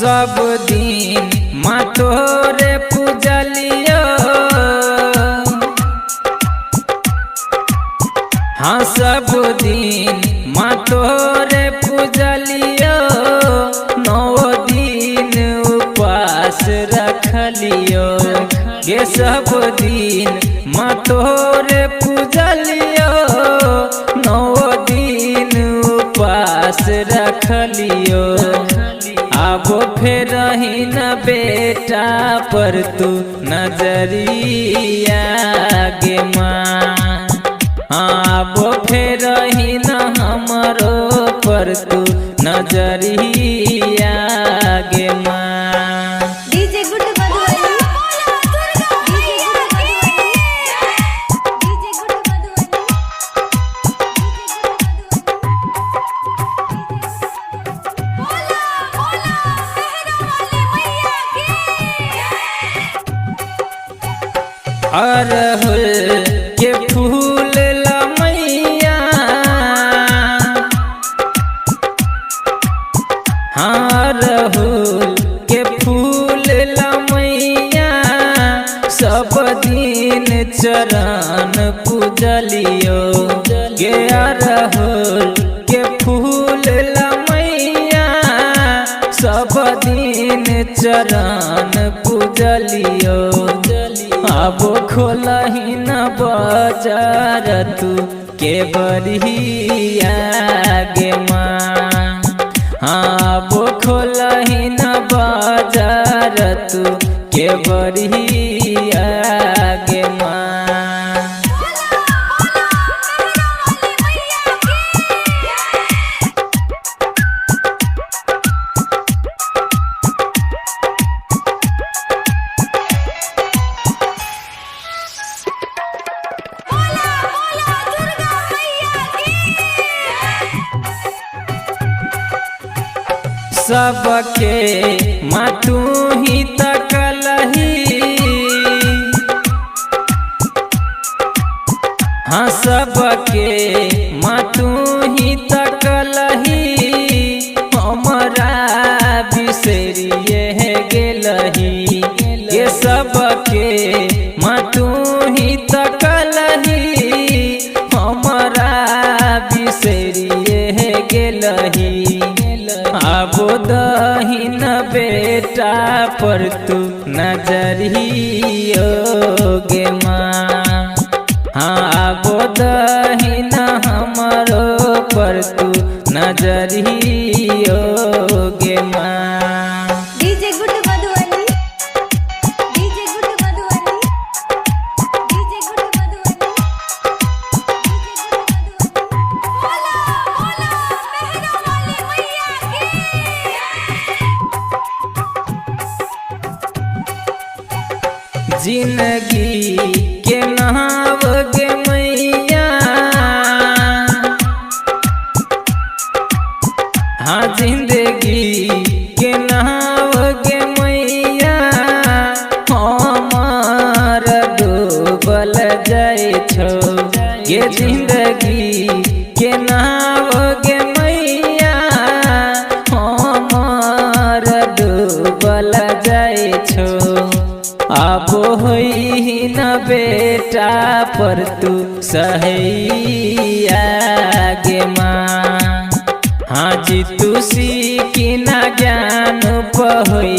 सब दिन माँ तोरे पूजलियो, हाँ सब दिन माँ तोरे पूजलियो, 9 दिन उपास रखलियो गे सब दिन माँ तोरे पूजलियो, 9 दिन उपास रखलियो। अब फिर ही न बेटा पर तू नजरिया गे माँ, अब फिर ही न हमरो पर तू नजरिया गे माँ। DJ good Madhubani, DJ good Madhubani, DJ good Madhubani, बोला बोला मेहरा वाले मैया की। अरहुल के फूल ला मैया, हाँ अरहुल के फूल ला मैया, सब दिन चरण पूजलियो गे अरहुल के फूल ला मैया, सब दिन चरण पूजलियो। अब खोलही न बाजार तू के बरिया गे माँ, हाँ अब खोलही न बाजार तू के बरिया गे माँ। सबके माँ तू ही तकलही, हाँ सबके माँ तू ही तकलही, हमरा बिसरिए गेलही ये सबके माँ तू ही तकलही, हमरा बिसरिए गेलही। अब दही न बेटा पर तू नजरियो गे माँ, हाँ अब दही न हमरो पर तू नजरियो गे माँ। DJ good Madhubani, DJ good Madhubani, DJ good Madhubani, बोला बोला मेहरा वाले मैया की। जिंदगी के नाव गे मैया, हाँ जिंदगी के नाव गे मैया, हमार डूबल जाए छो गे जिंदगी के नाव गे मैया, हमार डूबल जाए छो। अब होई न बेटा पर तू सहैया गे माँ, हाँ जी तू सीखी न ज्ञान पहोई